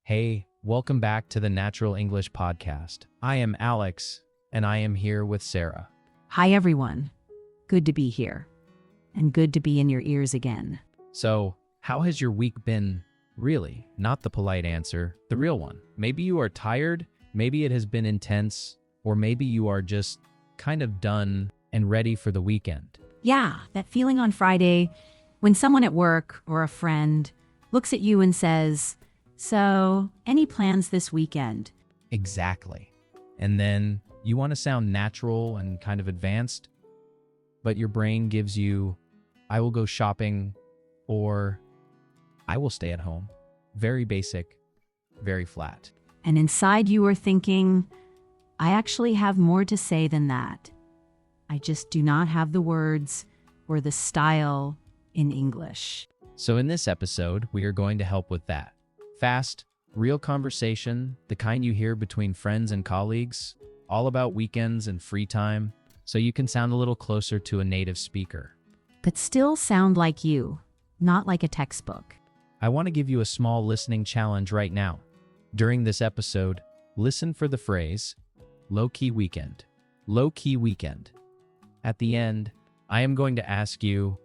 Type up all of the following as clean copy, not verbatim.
Hey, welcome back to the Natural English Podcast. I am Alex, and I am here with Sarah. Hi, everyone. Good to be here, and good to be in your ears again. So, how has your week been? Really, not the polite answer, the real one. Maybe you are tired, maybe it has been intense, or maybe you are just kind of done and ready for the weekend. Yeah, that feeling on Friday when someone at work or a friend looks at you and says, "So, any plans this weekend?" Exactly. And then you want to sound natural and kind of advanced, but your brain gives you, "I will go shopping," or "I will stay at home." Very basic, very flat. And inside you are thinking, I actually have more to say than that. I just do not have the words or the style in English. So in this episode, we are going to help with that. Fast, real conversation, the kind you hear between friends and colleagues, all about weekends and free time, so you can sound a little closer to a native speaker. But still sound like you, not like a textbook. I want to give you a small listening challenge right now. During this episode, listen for the phrase, low-key weekend. Low-key weekend. At the end, I am going to ask you,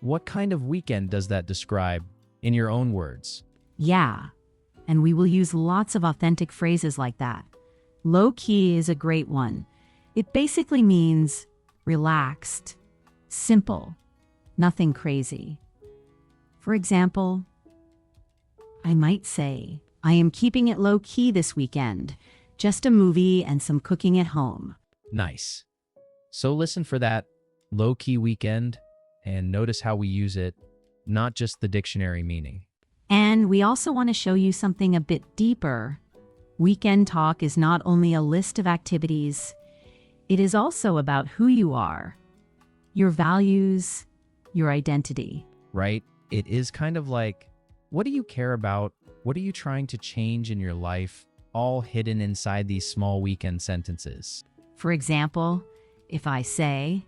what kind of weekend does that describe in your own words? Yeah, and we will use lots of authentic phrases like that. Low-key is a great one. It basically means relaxed, simple, nothing crazy. For example, I might say, I am keeping it low-key this weekend. Just a movie and some cooking at home. Nice. So listen for that low-key weekend and notice how we use it, not just the dictionary meaning. And we also want to show you something a bit deeper. Weekend talk is not only a list of activities, it is also about who you are, your values, your identity. Right? It is kind of like, what do you care about? What are you trying to change in your life? All hidden inside these small weekend sentences. For example, if I say,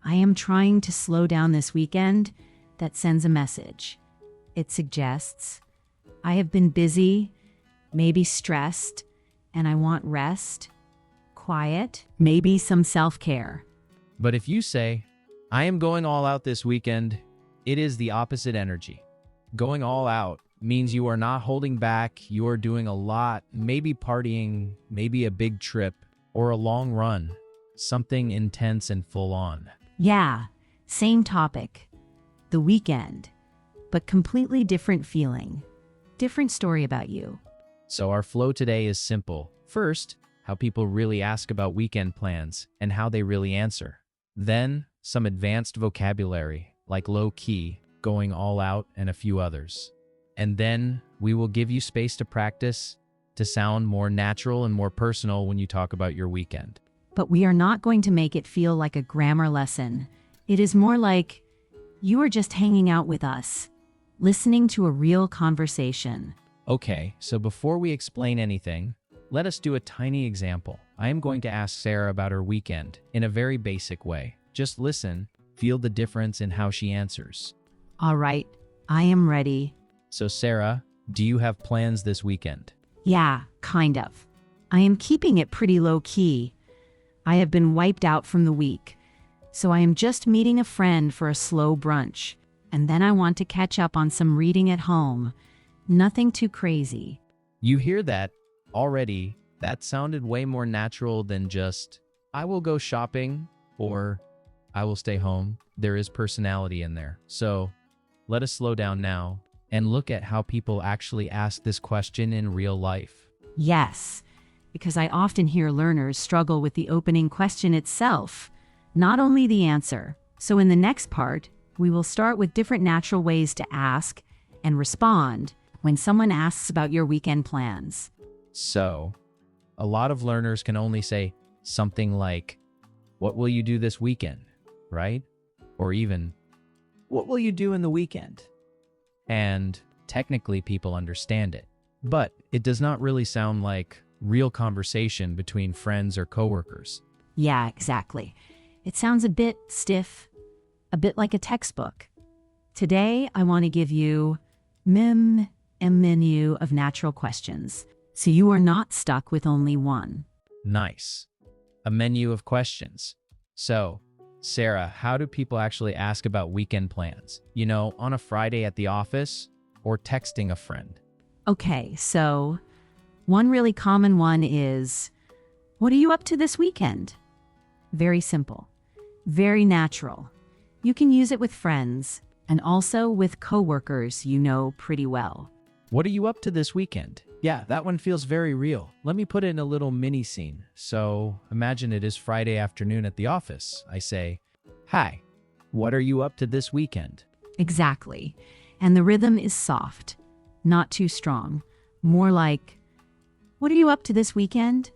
I am trying to slow down this weekend, that sends a message. It suggests, I have been busy, maybe stressed, and I want rest, quiet, maybe some self-care. But if you say, I am going all out this weekend, it is the opposite energy. Going all out means you are not holding back, you are doing a lot, maybe partying, maybe a big trip, or a long run, something intense and full on. Yeah, same topic, the weekend, but completely different feeling, different story about you. So our flow today is simple. First, how people really ask about weekend plans and how they really answer. Then, some advanced vocabulary like low-key, going all out, and a few others. And then we will give you space to practice, to sound more natural and more personal when you talk about your weekend. But we are not going to make it feel like a grammar lesson. It is more like you are just hanging out with us, listening to a real conversation. Okay, so before we explain anything, let us do a tiny example. I am going to ask Sarah about her weekend in a very basic way. Just listen, feel the difference in how she answers. All right, I am ready. So Sarah, do you have plans this weekend? Yeah, kind of. I am keeping it pretty low-key. I have been wiped out from the week, so I am just meeting a friend for a slow brunch, and then I want to catch up on some reading at home. Nothing too crazy. You hear that already? That sounded way more natural than just, I will go shopping, or I will stay home. There is personality in there. So let us slow down now and look at how people actually ask this question in real life. Yes, because I often hear learners struggle with the opening question itself, not only the answer. So in the next part, we will start with different natural ways to ask and respond when someone asks about your weekend plans. So, a lot of learners can only say something like, what will you do this weekend, right? Or even, what will you do in the weekend? And technically people understand it, but it does not really sound like real conversation between friends or coworkers. Yeah, exactly. It sounds a bit stiff, a bit like a textbook. Today, I want to give you a menu of natural questions, so you are not stuck with only one. Nice. A menu of questions. So, Sarah, how do people actually ask about weekend plans? On a Friday at the office or texting a friend? Okay, so one really common one is, what are you up to this weekend? Very simple, very natural. You can use it with friends and also with coworkers you know pretty well. What are you up to this weekend? Yeah, that one feels very real. Let me put it in a little mini scene. So, imagine it is Friday afternoon at the office. I say, "Hi, what are you up to this weekend?" Exactly. And the rhythm is soft, not too strong. More like, what are you up to this weekend?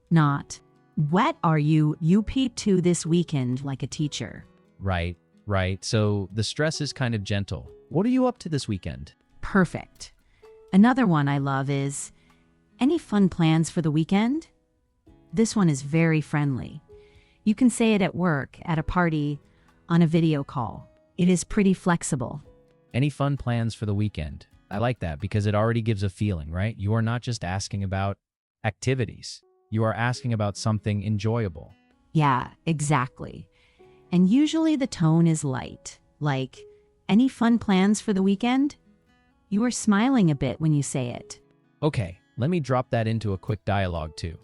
Not, what are you up to this weekend, like a teacher. Right, right. So, the stress is kind of gentle. What are you up to this weekend? Perfect. Another one I love is, any fun plans for the weekend? This one is very friendly. You can say it at work, at a party, on a video call. It is pretty flexible. Any fun plans for the weekend? I like that because it already gives a feeling, right? You are not just asking about activities. You are asking about something enjoyable. Yeah, exactly. And usually the tone is light, like, any fun plans for the weekend? You are smiling a bit when you say it. Okay, let me drop that into a quick dialogue too.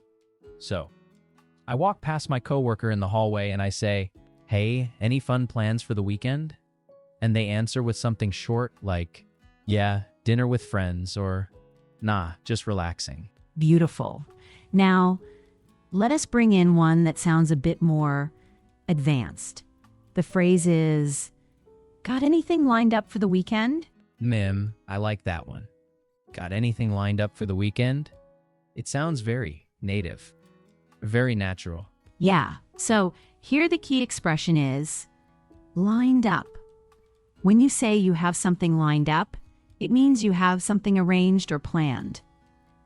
So, I walk past my coworker in the hallway and I say, "Hey, any fun plans for the weekend?" And they answer with something short like, "Yeah, dinner with friends," or "Nah, just relaxing." Beautiful. Now, let us bring in one that sounds a bit more advanced. The phrase is, got anything lined up for the weekend? I like that one. Got anything lined up for the weekend? It sounds very native, very natural. Yeah, so here the key expression is lined up. When you say you have something lined up, it means you have something arranged or planned.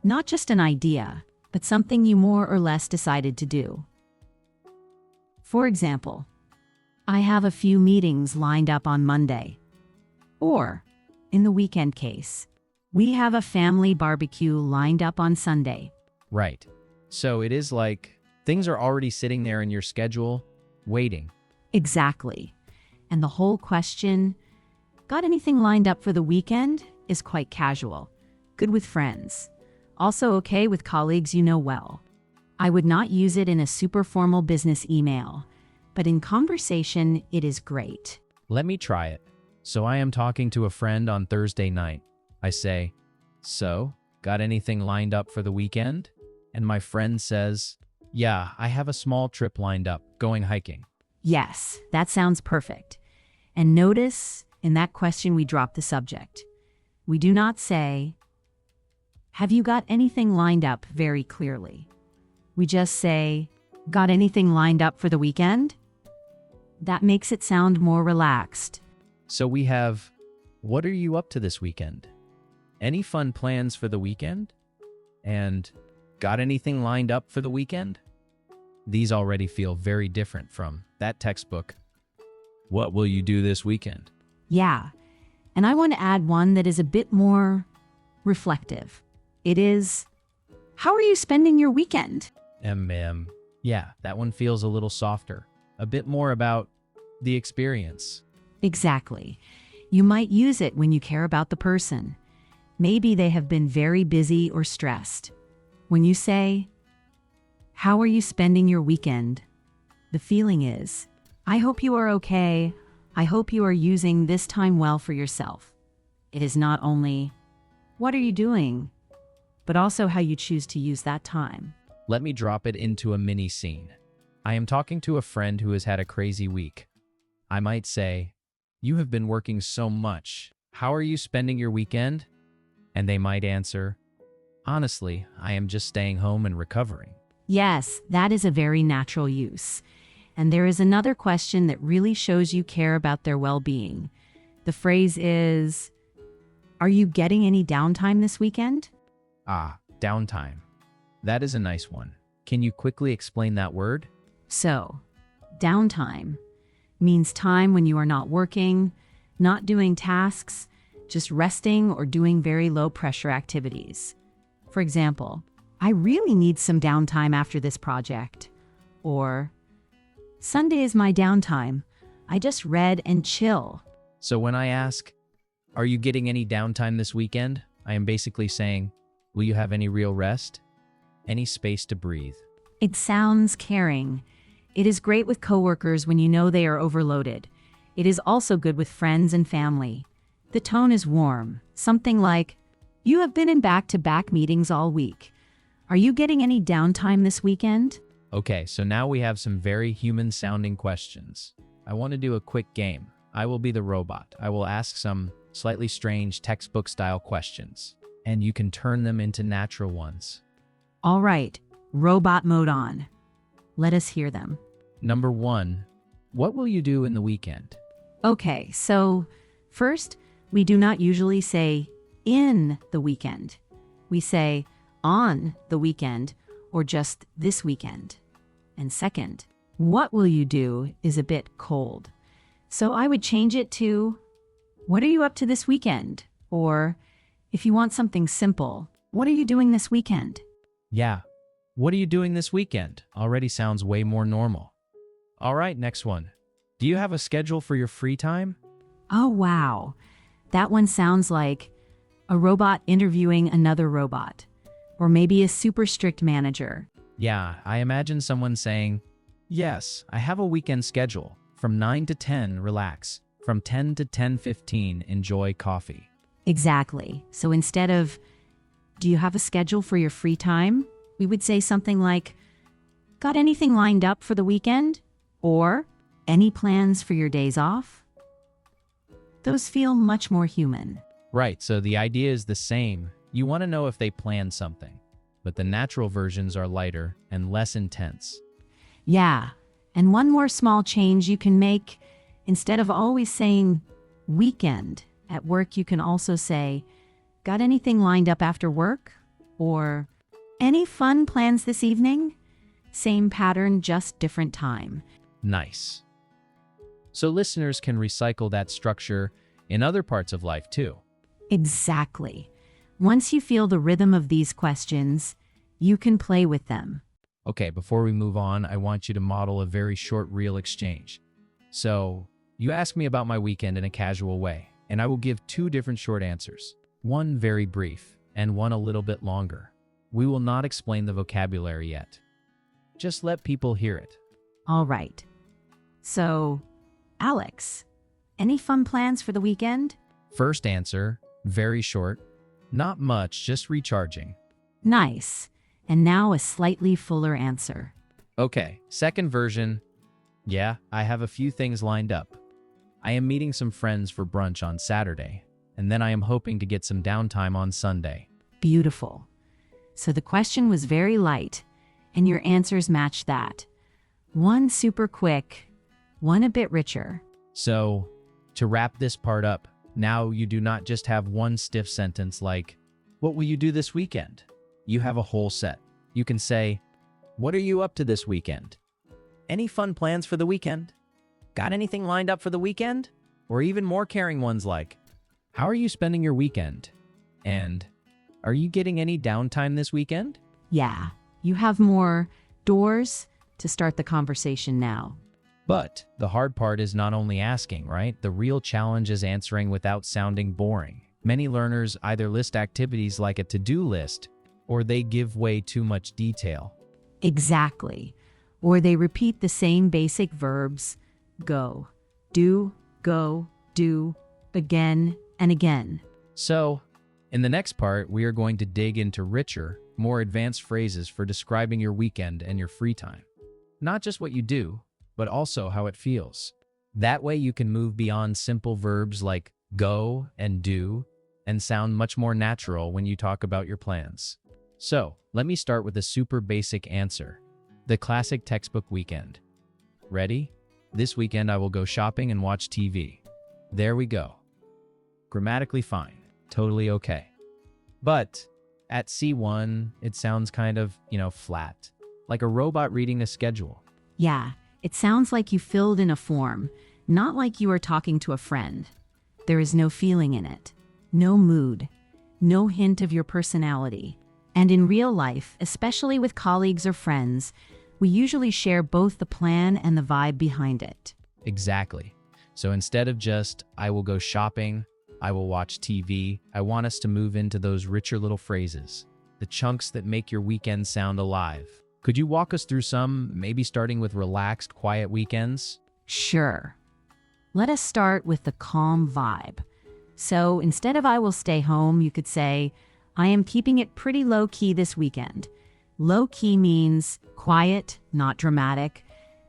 Not just an idea, but something you more or less decided to do. For example, I have a few meetings lined up on Monday. Or, in the weekend case, we have a family barbecue lined up on Sunday. Right. So it is like things are already sitting there in your schedule, waiting. Exactly. And the whole question, got anything lined up for the weekend, is quite casual. Good with friends. Also okay with colleagues you know well. I would not use it in a super formal business email, but in conversation, it is great. Let me try it. So I am talking to a friend on Thursday night. I say, "So, got anything lined up for the weekend?" And my friend says, "Yeah, I have a small trip lined up, going hiking." Yes, that sounds perfect. And notice, in that question we drop the subject. We do not say, have you got anything lined up, very clearly. We just say, got anything lined up for the weekend? That makes it sound more relaxed. So we have, what are you up to this weekend? Any fun plans for the weekend? And got anything lined up for the weekend? These already feel very different from that textbook. What will you do this weekend? Yeah, and I want to add one that is a bit more reflective. It is, how are you spending your weekend? Yeah, that one feels a little softer. A bit more about the experience. Exactly. You might use it when you care about the person. Maybe they have been very busy or stressed. When you say, how are you spending your weekend? The feeling is, I hope you are okay. I hope you are using this time well for yourself. It is not only, what are you doing? But also how you choose to use that time. Let me drop it into a mini scene. I am talking to a friend who has had a crazy week. I might say, "You have been working so much. How are you spending your weekend?" And they might answer, "Honestly, I am just staying home and recovering." Yes, that is a very natural use. And there is another question that really shows you care about their well-being. The phrase is, are you getting any downtime this weekend? Downtime. That is a nice one. Can you quickly explain that word? So, downtime means time when you are not working, not doing tasks, just resting or doing very low-pressure activities. For example, I really need some downtime after this project. Or, Sunday is my downtime. I just read and chill. So when I ask, are you getting any downtime this weekend? I am basically saying, will you have any real rest? Any space to breathe? It sounds caring. It is great with coworkers when you know they are overloaded. It is also good with friends and family. The tone is warm, something like, you have been in back-to-back meetings all week. Are you getting any downtime this weekend? Okay, so now we have some very human-sounding questions. I want to do a quick game. I will be the robot. I will ask some slightly strange textbook-style questions, and you can turn them into natural ones. All right, robot mode on. Let us hear them. Number 1, what will you do in the weekend? Okay, so first, we do not usually say in the weekend. We say on the weekend or just this weekend. And second, what will you do is a bit cold. So I would change it to, what are you up to this weekend? Or if you want something simple, what are you doing this weekend? Yeah, what are you doing this weekend? Already sounds way more normal. All right, next one. Do you have a schedule for your free time? Oh, wow. That one sounds like a robot interviewing another robot. Or maybe a super strict manager. Yeah, I imagine someone saying, yes, I have a weekend schedule. From 9 to 10, relax. From 10 to 10:15, enjoy coffee. Exactly. So instead of, do you have a schedule for your free time? We would say something like, got anything lined up for the weekend? Or, any plans for your days off? Those feel much more human. Right, so the idea is the same. You want to know if they planned something, but the natural versions are lighter and less intense. Yeah, and one more small change you can make. Instead of always saying weekend at work, you can also say, got anything lined up after work? Or, any fun plans this evening? Same pattern, just different time. Nice. So listeners can recycle that structure in other parts of life too. Exactly. Once you feel the rhythm of these questions, you can play with them. Okay, before we move on, I want you to model a very short real exchange. So, you ask me about my weekend in a casual way, and I will give 2 different short answers. One very brief, and one a little bit longer. We will not explain the vocabulary yet. Just let people hear it. All right. So, Alex, any fun plans for the weekend? First answer, very short. Not much, just recharging. Nice. And now a slightly fuller answer. Okay, second version. Yeah, I have a few things lined up. I am meeting some friends for brunch on Saturday, and then I am hoping to get some downtime on Sunday. Beautiful. So the question was very light, and your answers matched that. One super quick, one a bit richer. So, to wrap this part up, now you do not just have one stiff sentence like, what will you do this weekend? You have a whole set. You can say, what are you up to this weekend? Any fun plans for the weekend? Got anything lined up for the weekend? Or even more caring ones like, how are you spending your weekend? And, are you getting any downtime this weekend? Yeah, you have more doors to start the conversation now. But the hard part is not only asking, right? The real challenge is answering without sounding boring. Many learners either list activities like a to-do list, or they give way too much detail. Exactly. Or they repeat the same basic verbs, go, do, again and again. So, in the next part, we are going to dig into richer, more advanced phrases for describing your weekend and your free time. Not just what you do, but also how it feels. That way you can move beyond simple verbs like go and do and sound much more natural when you talk about your plans. So, let me start with a super basic answer. The classic textbook weekend. Ready? This weekend I will go shopping and watch TV. There we go. Grammatically fine. Totally okay. But at C1, it sounds kind of, flat. Like a robot reading a schedule. Yeah, it sounds like you filled in a form, not like you are talking to a friend. There is no feeling in it. no mood, no hint of your personality. And in real life, especially with colleagues or friends, we usually share both the plan and the vibe behind it. Exactly. So instead of just, I will go shopping, I will watch TV, I want us to move into those richer little phrases, the chunks that make your weekend sound alive. Could you walk us through some, maybe starting with relaxed, quiet weekends? Sure. Let us start with the calm vibe. So instead of I will stay home, you could say, I am keeping it pretty low-key this weekend. Low-key means quiet, not dramatic,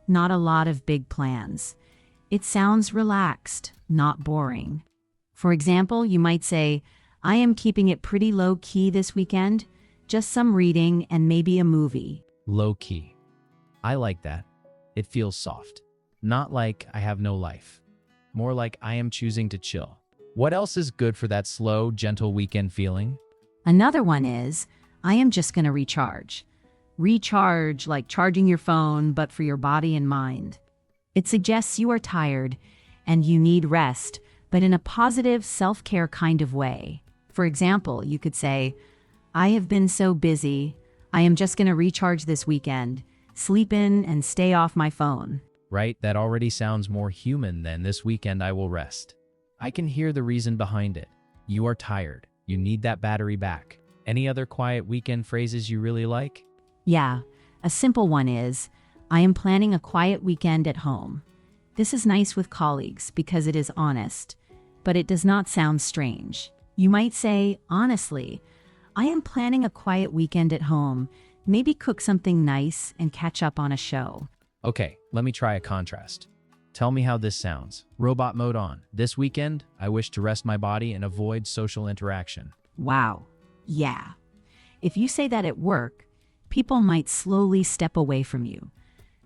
not a lot of big plans. It sounds relaxed, not boring. For example, you might say, I am keeping it pretty low-key this weekend, just some reading and maybe a movie. Low-key. I like that. It feels soft. Not like I have no life. More like I am choosing to chill. What else is good for that slow, gentle weekend feeling? Another one is, I am just going to recharge. Recharge, like charging your phone, but for your body and mind. It suggests you are tired and you need rest, but in a positive, self-care kind of way. For example, you could say, I have been so busy. I am just going to recharge this weekend, sleep in and stay off my phone. Right? That already sounds more human than this weekend I will rest. I can hear the reason behind it. You are tired. You need that battery back. Any other quiet weekend phrases you really like? Yeah, a simple one is, I am planning a quiet weekend at home. This is nice with colleagues because it is honest, but it does not sound strange. You might say, honestly, I am planning a quiet weekend at home. Maybe cook something nice and catch up on a show. Okay, let me try a contrast. Tell me how this sounds. Robot mode on. This weekend, I wish to rest my body and avoid social interaction. Wow. Yeah. If you say that at work, people might slowly step away from you.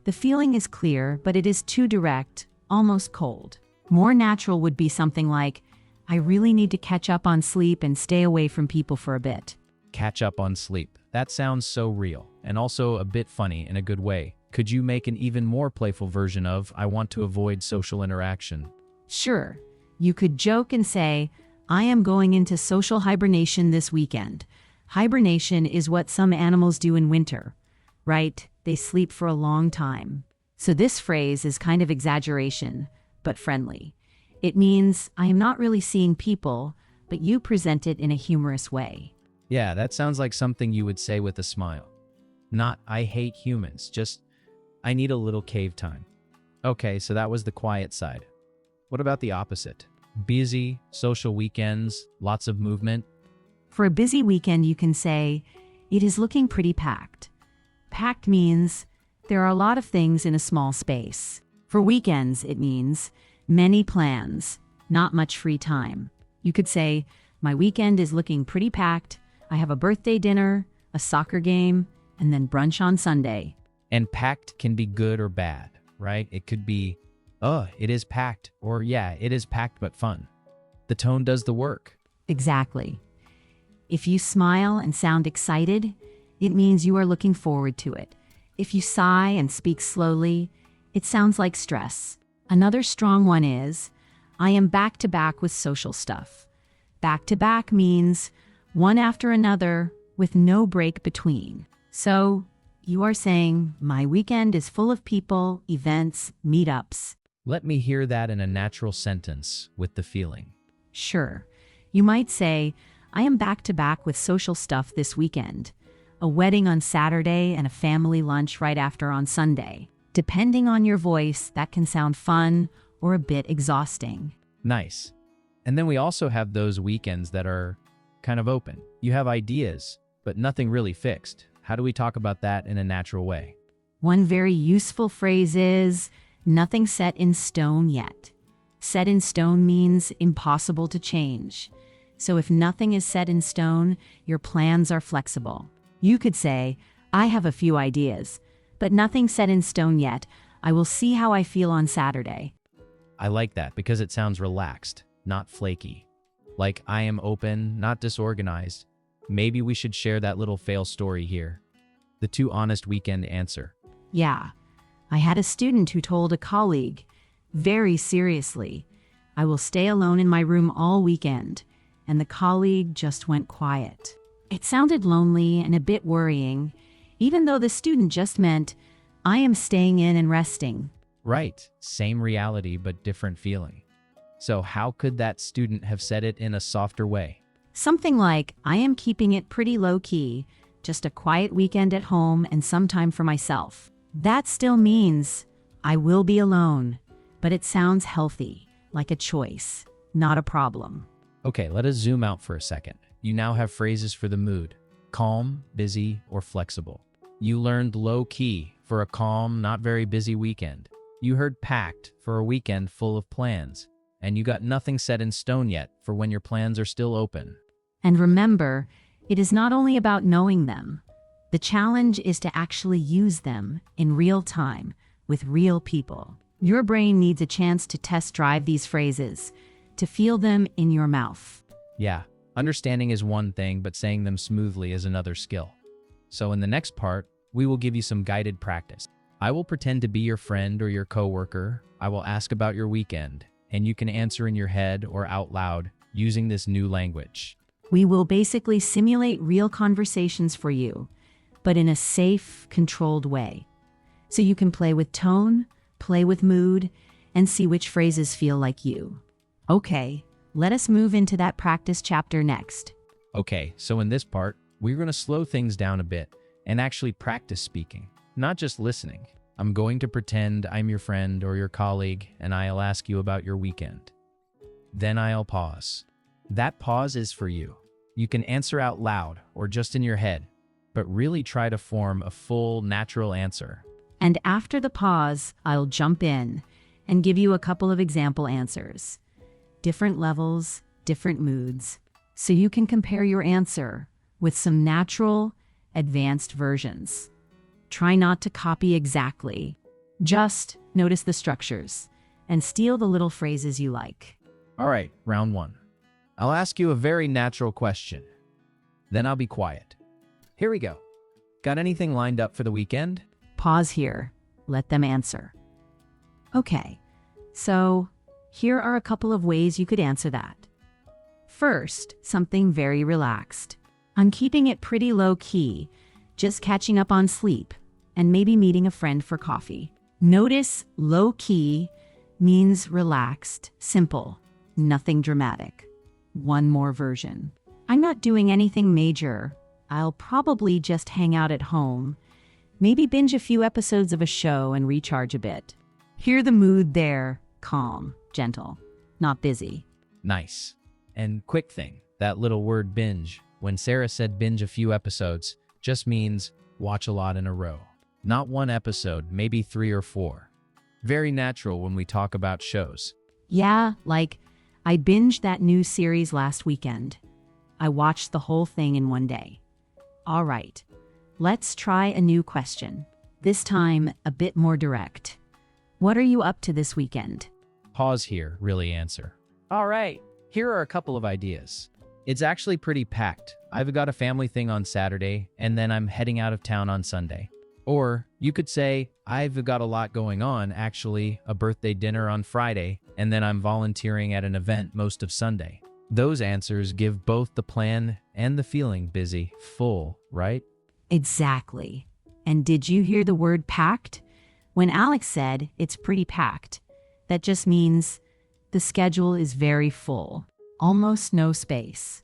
The feeling is clear, but it is too direct, almost cold. More natural would be something like, I really need to catch up on sleep and stay away from people for a bit. Catch up on sleep. That sounds so real, and also a bit funny in a good way. Could you make an even more playful version of, I want to avoid social interaction? Sure. You could joke and say, I am going into social hibernation this weekend. Hibernation is what some animals do in winter, right? They sleep for a long time. So this phrase is kind of exaggeration, but friendly. It means, I am not really seeing people, but you present it in a humorous way. Yeah, that sounds like something you would say with a smile. Not, I hate humans, just, I need a little cave time. Okay, so that was the quiet side. What about the opposite? Busy, social weekends, lots of movement? For a busy weekend, you can say, it is looking pretty packed. Packed means there are a lot of things in a small space. For weekends, it means many plans, not much free time. You could say, my weekend is looking pretty packed. I have a birthday dinner, a soccer game, and then brunch on Sunday. And packed can be good or bad, right? It could be, it is packed, or yeah, it is packed but fun. The tone does the work. Exactly. If you smile and sound excited, it means you are looking forward to it. If you sigh and speak slowly, it sounds like stress. Another strong one is, I am back to back with social stuff. Back to back means one after another with no break between. So, you are saying, my weekend is full of people, events, meetups. Let me hear that in a natural sentence with the feeling. Sure. You might say, I am back to back with social stuff this weekend. A wedding on Saturday and a family lunch right after on Sunday. Depending on your voice, that can sound fun or a bit exhausting. Nice. And then we also have those weekends that are kind of open. You have ideas, but nothing really fixed. How do we talk about that in a natural way? One very useful phrase is, nothing set in stone yet. Set in stone means impossible to change. So if nothing is set in stone, your plans are flexible. You could say, I have a few ideas, but nothing set in stone yet. I will see how I feel on Saturday. I like that because it sounds relaxed, not flaky. Like I am open, not disorganized. Maybe we should share that little fail story here. The too honest weekend answer. Yeah, I had a student who told a colleague, very seriously, I will stay alone in my room all weekend. and the colleague just went quiet. It sounded lonely and a bit worrying, even though the student just meant, I am staying in and resting. Right, same reality but different feeling. So how could that student have said it in a softer way? Something like, I am keeping it pretty low-key, just a quiet weekend at home and some time for myself. That still means, I will be alone, but it sounds healthy, like a choice, not a problem. Okay, let us zoom out for a second. You now have phrases for the mood: calm, busy, or flexible. You learned low-key for a calm, not very busy weekend. You heard packed for a weekend full of plans. And you got nothing set in stone yet for when your plans are still open. And remember, it is not only about knowing them. The challenge is to actually use them in real time with real people. Your brain needs a chance to test drive these phrases, to feel them in your mouth. Yeah, understanding is one thing, but saying them smoothly is another skill. So in the next part, we will give you some guided practice. I will pretend to be your friend or your coworker. I will ask about your weekend, and you can answer in your head or out loud using this new language. We will basically simulate real conversations for you, but in a safe, controlled way. So you can play with tone, play with mood, and see which phrases feel like you. Okay, let us move into that practice chapter next. Okay, so in this part, we're going to slow things down a bit and actually practice speaking, not just listening. I'm going to pretend I'm your friend or your colleague, and I'll ask you about your weekend. Then I'll pause. That pause is for you. You can answer out loud or just in your head, but really try to form a full, natural answer. And after the pause, I'll jump in and give you a couple of example answers. Different levels, different moods, so you can compare your answer with some natural, advanced versions. Try not to copy exactly. Just notice the structures and steal the little phrases you like. All right, round one. I'll ask you a very natural question. Then I'll be quiet. Here we go. Got anything lined up for the weekend? Pause here. Let them answer. Okay, so here are a couple of ways you could answer that. First, something very relaxed. I'm keeping it pretty low-key, just catching up on sleep, and maybe meeting a friend for coffee. Notice low-key means relaxed, simple, nothing dramatic. One more version. I'm not doing anything major. I'll probably just hang out at home, maybe binge a few episodes of a show and recharge a bit. Hear the mood there, calm, gentle, not busy. Nice. And quick thing, that little word binge, when Sarah said binge a few episodes, just means watch a lot in a row. Not one episode, maybe 3 or 4. Very natural when we talk about shows. Yeah, like I binged that new series last weekend. I watched the whole thing in one day. All right, let's try a new question. This time, a bit more direct. What are you up to this weekend? Pause here, really answer. All right, here are a couple of ideas. It's actually pretty packed. I've got a family thing on Saturday, and then I'm heading out of town on Sunday. Or you could say, I've got a lot going on, actually, a birthday dinner on Friday, and then I'm volunteering at an event most of Sunday. Those answers give both the plan and the feeling busy, full, right? Exactly. And did you hear the word packed? When Alex said it's pretty packed, that just means the schedule is very full, almost no space.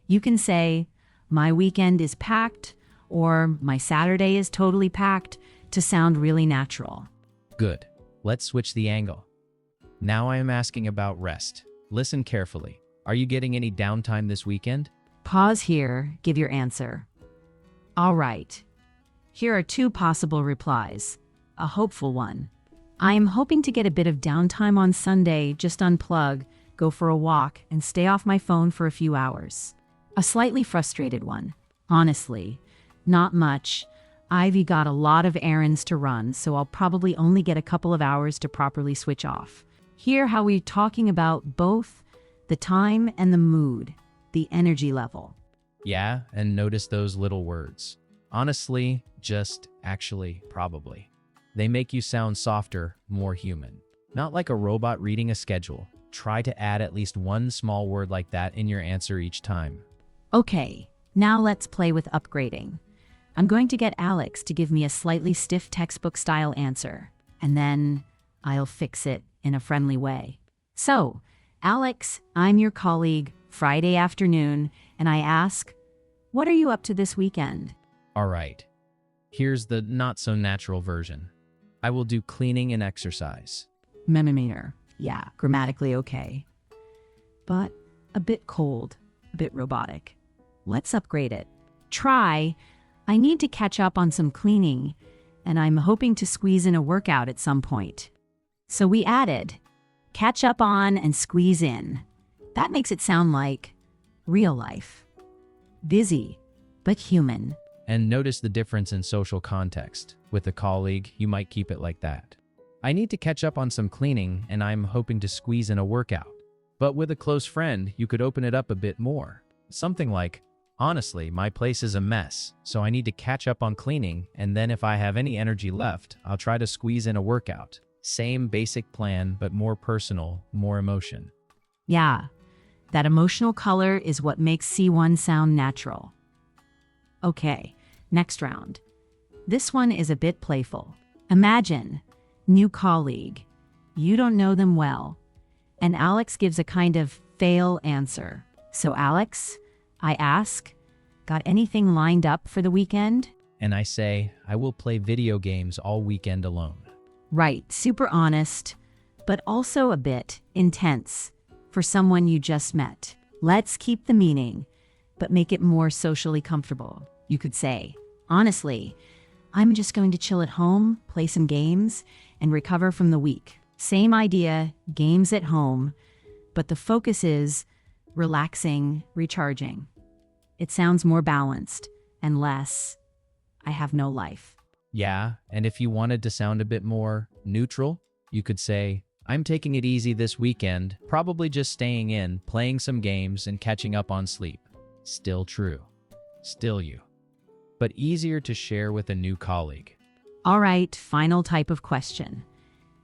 You can say, my weekend is packed, or my Saturday is totally packed, to sound really natural. Good. Let's switch the angle. Now I am asking about rest. Listen carefully. Are you getting any downtime this weekend? Pause here, give your answer. All right. Here are 2 possible replies. A hopeful one. I am hoping to get a bit of downtime on Sunday, just unplug, go for a walk, and stay off my phone for a few hours. A slightly frustrated one. Honestly, not much. Ivy got a lot of errands to run, so I'll probably only get a couple of hours to properly switch off. Hear how we're talking about both the time and the mood, the energy level. Yeah, and notice those little words. Honestly, just, actually, probably. They make you sound softer, more human. Not like a robot reading a schedule. Try to add at least one small word like that in your answer each time. Okay, now let's play with upgrading. I'm going to get Alex to give me a slightly stiff textbook-style answer, and then I'll fix it in a friendly way. So, Alex, I'm your colleague, Friday afternoon, and I ask, what are you up to this weekend? All right, here's the not-so-natural version. I will do cleaning and exercise. Memimeter. Yeah, grammatically okay. But a bit cold, a bit robotic. Let's upgrade it. Try, I need to catch up on some cleaning, and I'm hoping to squeeze in a workout at some point. So we added, catch up on and squeeze in. That makes it sound like real life. Busy, but human. And notice the difference in social context. With a colleague, you might keep it like that. I need to catch up on some cleaning, and I'm hoping to squeeze in a workout. But with a close friend, you could open it up a bit more. Something like, honestly, my place is a mess, so I need to catch up on cleaning, and then if I have any energy left, I'll try to squeeze in a workout. Same basic plan, but more personal, more emotion. Yeah, that emotional color is what makes C1 sound natural. Okay, next round. This one is a bit playful. Imagine, new colleague. You don't know them well. And Alex gives a kind of fail answer. So Alex, I ask, got anything lined up for the weekend? And I say, I will play video games all weekend alone. Right, super honest, but also a bit intense for someone you just met. Let's keep the meaning, but make it more socially comfortable. You could say, honestly, I'm just going to chill at home, play some games, and recover from the week. Same idea, games at home, but the focus is relaxing, recharging. It sounds more balanced and less, I have no life. Yeah, and if you wanted to sound a bit more neutral, you could say, I'm taking it easy this weekend, probably just staying in, playing some games, and catching up on sleep. Still true. Still you. But easier to share with a new colleague. All right, final type of question.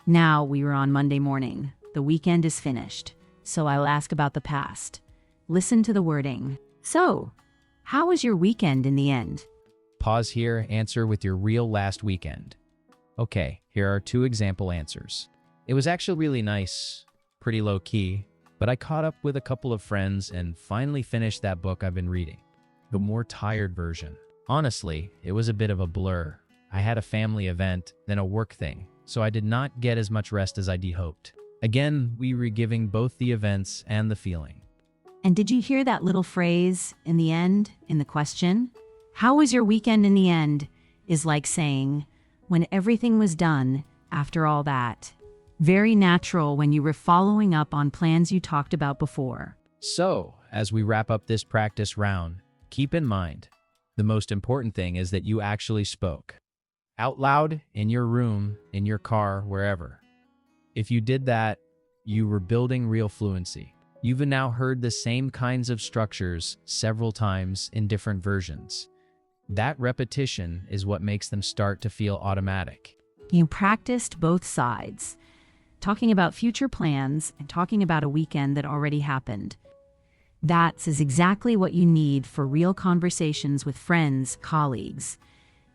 Now we were on Monday morning. The weekend is finished, so I'll ask about the past. Listen to the wording. So, how was your weekend in the end? Pause here, answer with your real last weekend. Okay, here are 2 example answers. It was actually really nice, pretty low-key, but I caught up with a couple of friends and finally finished that book I've been reading. The more tired version. Honestly, it was a bit of a blur. I had a family event, then a work thing, so I did not get as much rest as I'd hoped. Again, we were giving both the events and the feeling. And did you hear that little phrase in the end, in the question? How was your weekend in the end is like saying, when everything was done after all that. Very natural when you were following up on plans you talked about before. So, as we wrap up this practice round, keep in mind, the most important thing is that you actually spoke. Out loud, in your room, in your car, wherever. If you did that, you were building real fluency. You've now heard the same kinds of structures several times in different versions. That repetition is what makes them start to feel automatic. You practiced both sides, talking about future plans and talking about a weekend that already happened. That is exactly what you need for real conversations with friends, colleagues,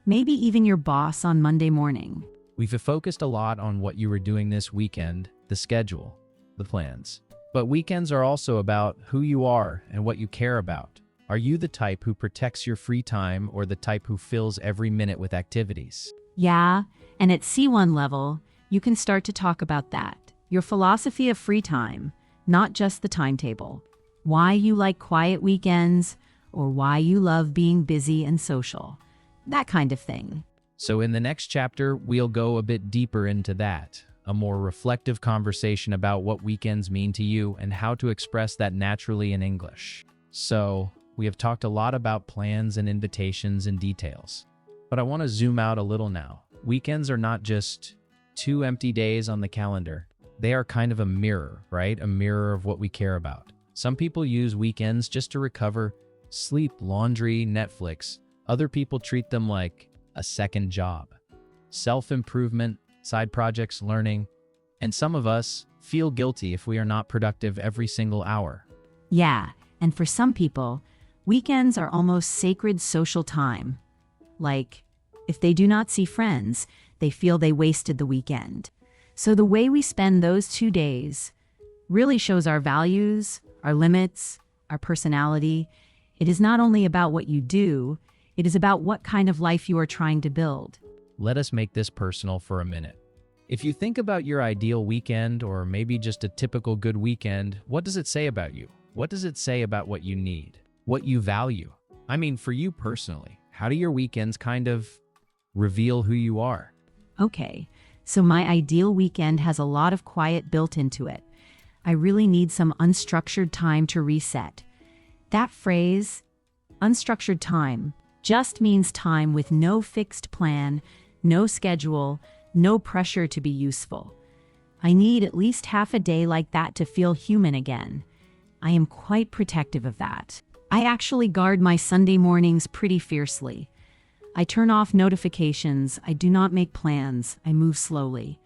maybe even your boss on Monday morning. We've focused a lot on what you were doing this weekend, the schedule, the plans. But weekends are also about who you are and what you care about. Are you the type who protects your free time or the type who fills every minute with activities? Yeah, and at C1 level, you can start to talk about that. Your philosophy of free time, not just the timetable. Why you like quiet weekends or why you love being busy and social. That kind of thing. So in the next chapter, we'll go a bit deeper into that. A more reflective conversation about what weekends mean to you and how to express that naturally in English. So, we have talked a lot about plans and invitations and details. But I want to zoom out a little now. Weekends are not just 2 empty days on the calendar. They are kind of a mirror, right? A mirror of what we care about. Some people use weekends just to recover, sleep, laundry, Netflix. Other people treat them like a second job. Self-improvement, side projects, learning. And some of us feel guilty if we are not productive every single hour. Yeah, and for some people, weekends are almost sacred social time. Like, if they do not see friends, they feel they wasted the weekend. So the way we spend those 2 days really shows our values, our limits, our personality. It is not only about what you do, it is about what kind of life you are trying to build. Let us make this personal for a minute. If you think about your ideal weekend, or maybe just a typical good weekend, what does it say about you? What does it say about what you need, what you value? I mean, for you personally, how do your weekends kind of reveal who you are? Okay, so my ideal weekend has a lot of quiet built into it. I really need some unstructured time to reset. That phrase, unstructured time, just means time with no fixed plan, no schedule, no pressure to be useful. I need at least half a day like that to feel human again. I am quite protective of that. I actually guard my Sunday mornings pretty fiercely. I turn off notifications, I do not make plans, I move slowly.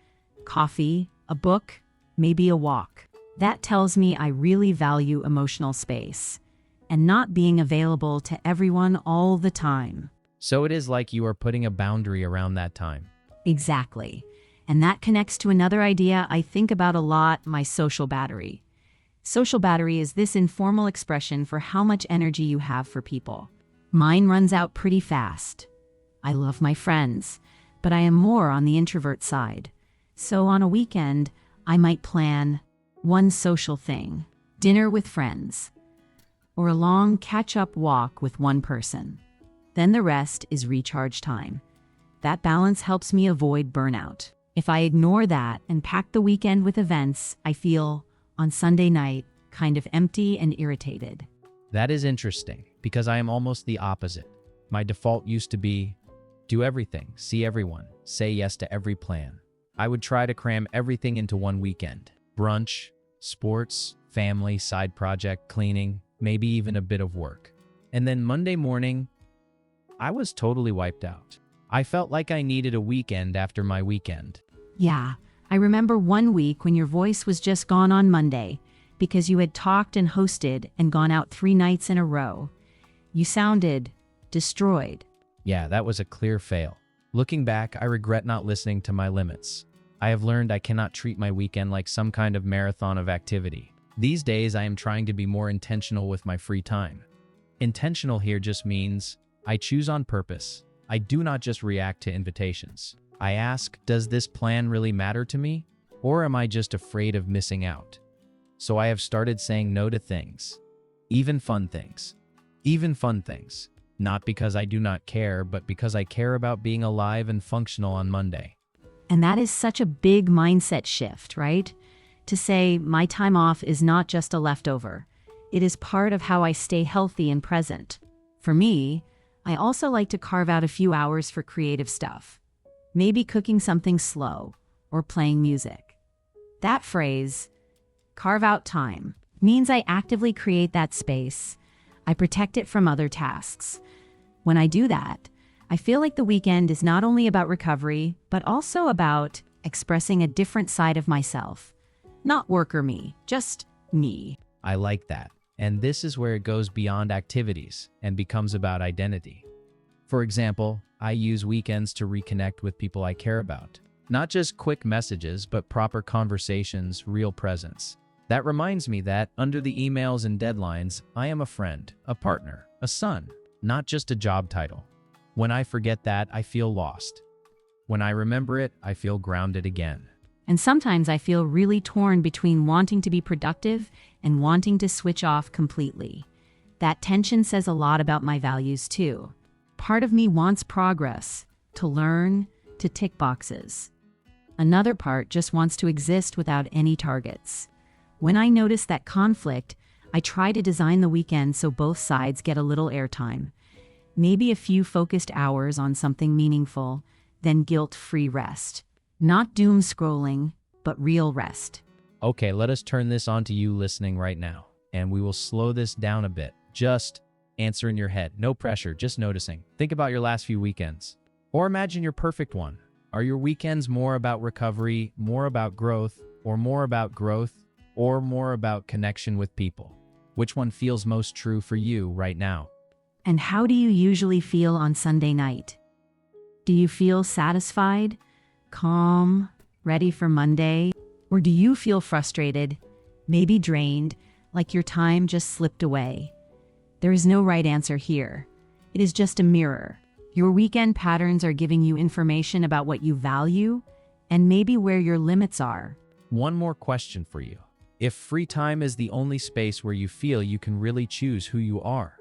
Coffee, a book, maybe a walk. That tells me I really value emotional space and not being available to everyone all the time. So it is like you are putting a boundary around that time. Exactly. And that connects to another idea I think about a lot, my social battery. Social battery is this informal expression for how much energy you have for people. Mine runs out pretty fast. I love my friends, but I am more on the introvert side. So on a weekend, I might plan one social thing, dinner with friends, or a long catch-up walk with one person. Then the rest is recharge time. That balance helps me avoid burnout. If I ignore that and pack the weekend with events, I feel, on Sunday night, kind of empty and irritated. That is interesting, because I am almost the opposite. My default used to be do everything, see everyone, say yes to every plan. I would try to cram everything into one weekend. Brunch, sports, family, side project, cleaning, maybe even a bit of work. And then Monday morning, I was totally wiped out. I felt like I needed a weekend after my weekend. Yeah, I remember one week when your voice was just gone on Monday because you had talked and hosted and gone out 3 nights in a row. You sounded destroyed. Yeah, that was a clear fail. Looking back, I regret not listening to my limits. I have learned I cannot treat my weekend like some kind of marathon of activity. These days, I am trying to be more intentional with my free time. Intentional here just means I choose on purpose. I do not just react to invitations. I ask, does this plan really matter to me? Or am I just afraid of missing out? So I have started saying no to things. Even fun things. Even fun things. Not because I do not care, but because I care about being alive and functional on Monday. And that is such a big mindset shift, right? To say my time off is not just a leftover. It is part of how I stay healthy and present. For me, I also like to carve out a few hours for creative stuff. Maybe cooking something slow or playing music. That phrase, carve out time, means I actively create that space. I protect it from other tasks. When I do that, I feel like the weekend is not only about recovery, but also about expressing a different side of myself. Not work or me, just me. I like that. And this is where it goes beyond activities and becomes about identity. For example, I use weekends to reconnect with people I care about. Not just quick messages, but proper conversations, real presence. That reminds me that, under the emails and deadlines, I am a friend, a partner, a son, not just a job title. When I forget that, I feel lost. When I remember it, I feel grounded again. And sometimes I feel really torn between wanting to be productive and wanting to switch off completely. That tension says a lot about my values too. Part of me wants progress, to learn, to tick boxes. Another part just wants to exist without any targets. When I notice that conflict, I try to design the weekend so both sides get a little airtime. Maybe a few focused hours on something meaningful, then guilt-free rest. Not doom scrolling, but real rest. Okay, let us turn this on to you listening right now, and we will slow this down a bit. Just answer in your head. No pressure, just noticing. Think about your last few weekends. Or imagine your perfect one. Are your weekends more about recovery, more about growth, or more about connection with people? Which one feels most true for you right now? And how do you usually feel on Sunday night? Do you feel satisfied, calm, ready for Monday? Or do you feel frustrated, maybe drained, like your time just slipped away? There is no right answer here. It is just a mirror. Your weekend patterns are giving you information about what you value and maybe where your limits are. One more question for you. If free time is the only space where you feel you can really choose who you are,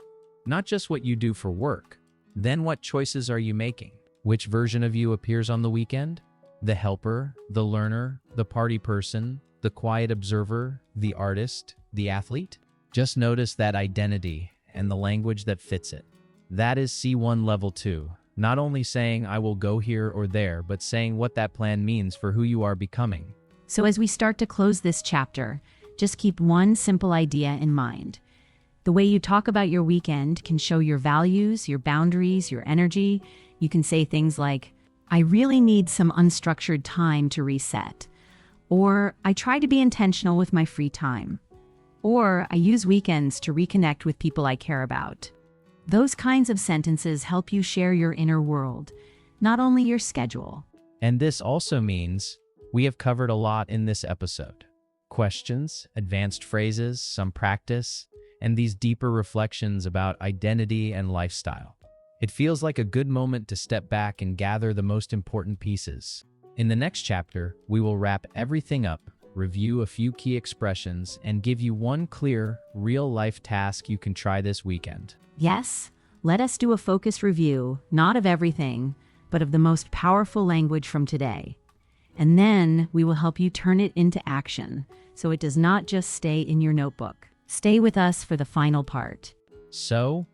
not just what you do for work, then what choices are you making? Which version of you appears on the weekend? The helper, the learner, the party person, the quiet observer, the artist, the athlete? Just notice that identity and the language that fits it. That is C1 level 2. Not only saying I will go here or there, but saying what that plan means for who you are becoming. So as we start to close this chapter, just keep one simple idea in mind. The way you talk about your weekend can show your values, your boundaries, your energy. You can say things like, I really need some unstructured time to reset. Or, I try to be intentional with my free time. Or, I use weekends to reconnect with people I care about. Those kinds of sentences help you share your inner world, not only your schedule. And this also means we have covered a lot in this episode. Questions, advanced phrases, some practice, and these deeper reflections about identity and lifestyle. It feels like a good moment to step back and gather the most important pieces. In the next chapter, we will wrap everything up, review a few key expressions, and give you one clear, real-life task you can try this weekend. Yes, let us do a focused review, not of everything, but of the most powerful language from today. And then we will help you turn it into action, so it does not just stay in your notebook. Stay with us for the final part. So,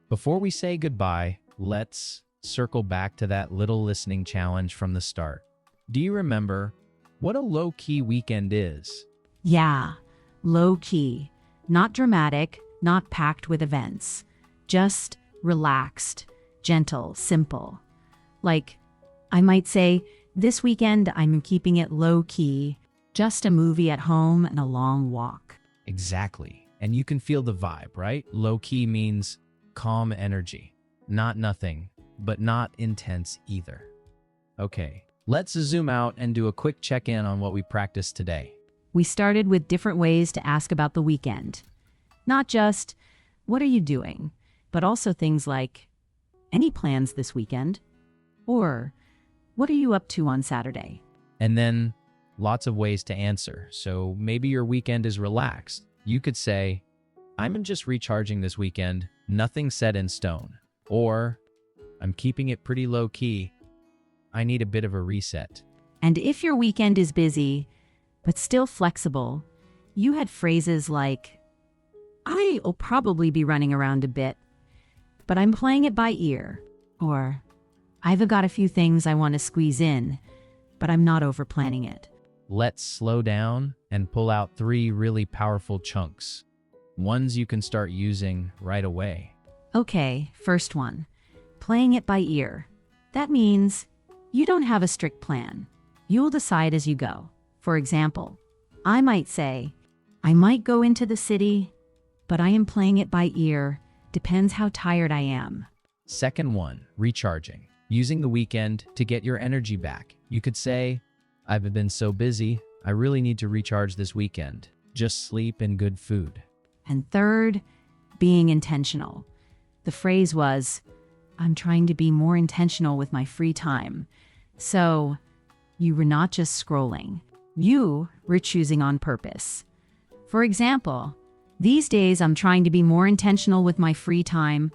before we say goodbye, let's circle back to that little listening challenge from the start. Do you remember what a low-key weekend is? Yeah, low-key. Not dramatic, not packed with events. Just relaxed, gentle, simple. Like, I might say, this weekend I'm keeping it low-key, just a movie at home and a long walk. Exactly. And you can feel the vibe, right? Low-key means calm energy. Not nothing, but not intense either. Okay, let's zoom out and do a quick check-in on what we practiced today. We started with different ways to ask about the weekend. Not just, what are you doing? But also things like, any plans this weekend? Or, what are you up to on Saturday? And then, lots of ways to answer. So maybe your weekend is relaxed. You could say, I'm just recharging this weekend, nothing set in stone. Or, I'm keeping it pretty low-key. I need a bit of a reset. And if your weekend is busy, but still flexible, you had phrases like, I'll probably be running around a bit, but I'm playing it by ear. Or, I've got a few things I want to squeeze in, but I'm not over-planning it. Let's slow down and pull out 3 really powerful chunks. Ones you can start using right away. Okay, first one. Playing it by ear. That means you don't have a strict plan. You'll decide as you go. For example, I might say, I might go into the city, but I am playing it by ear. Depends how tired I am. Second one, recharging. Using the weekend to get your energy back. You could say, I've been so busy, I really need to recharge this weekend. Just sleep and good food. And third, being intentional. The phrase was, I'm trying to be more intentional with my free time. So, you were not just scrolling. You were choosing on purpose. For example, these days I'm trying to be more intentional with my free time,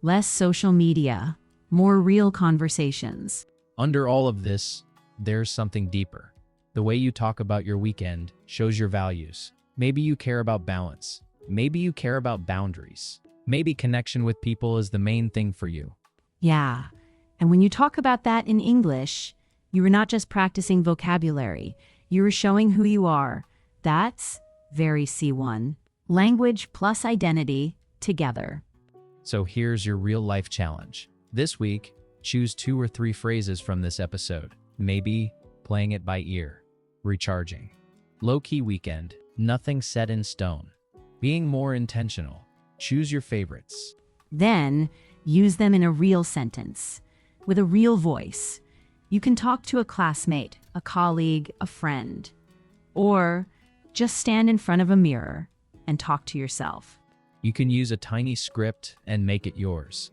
less social media, more real conversations. Under all of this, there's something deeper. The way you talk about your weekend shows your values. Maybe you care about balance. Maybe you care about boundaries. Maybe connection with people is the main thing for you. Yeah, and when you talk about that in English, you are not just practicing vocabulary. You are showing who you are. That's very C1. Language plus identity together. So here's your real-life challenge. This week, choose 2 or 3 phrases from this episode. Maybe playing it by ear. Recharging. Low-key weekend. Nothing set in stone. Being more intentional. Choose your favorites. Then, use them in a real sentence, with a real voice. You can talk to a classmate, a colleague, a friend, or just stand in front of a mirror and talk to yourself. You can use a tiny script and make it yours.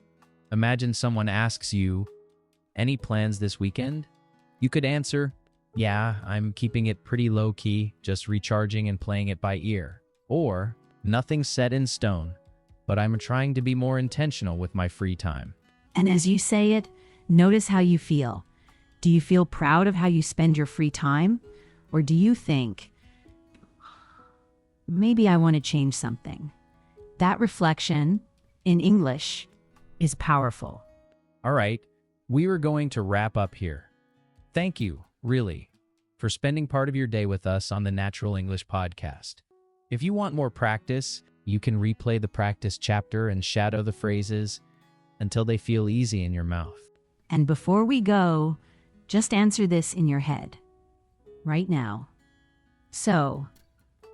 Imagine someone asks you, "Any plans this weekend?" You could answer, "Yeah, I'm keeping it pretty low-key, just recharging and playing it by ear." Or, "Nothing set in stone, but I'm trying to be more intentional with my free time." And as you say it, notice how you feel. Do you feel proud of how you spend your free time? Or do you think, maybe I want to change something? That reflection, in English, is powerful. All right, we are going to wrap up here. Thank you, really, for spending part of your day with us on the Natural English podcast. If you want more practice, you can replay the practice chapter and shadow the phrases until they feel easy in your mouth. And before we go, just answer this in your head, right now. So,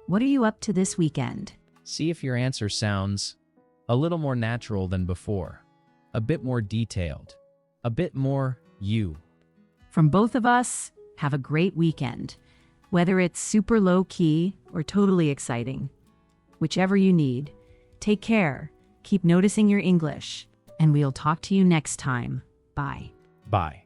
what are you up to this weekend? See if your answer sounds a little more natural than before, a bit more detailed, a bit more you. From both of us, have a great weekend, whether it's super low-key or totally exciting. Whichever you need. Take care, keep noticing your English, and we'll talk to you next time. Bye. Bye.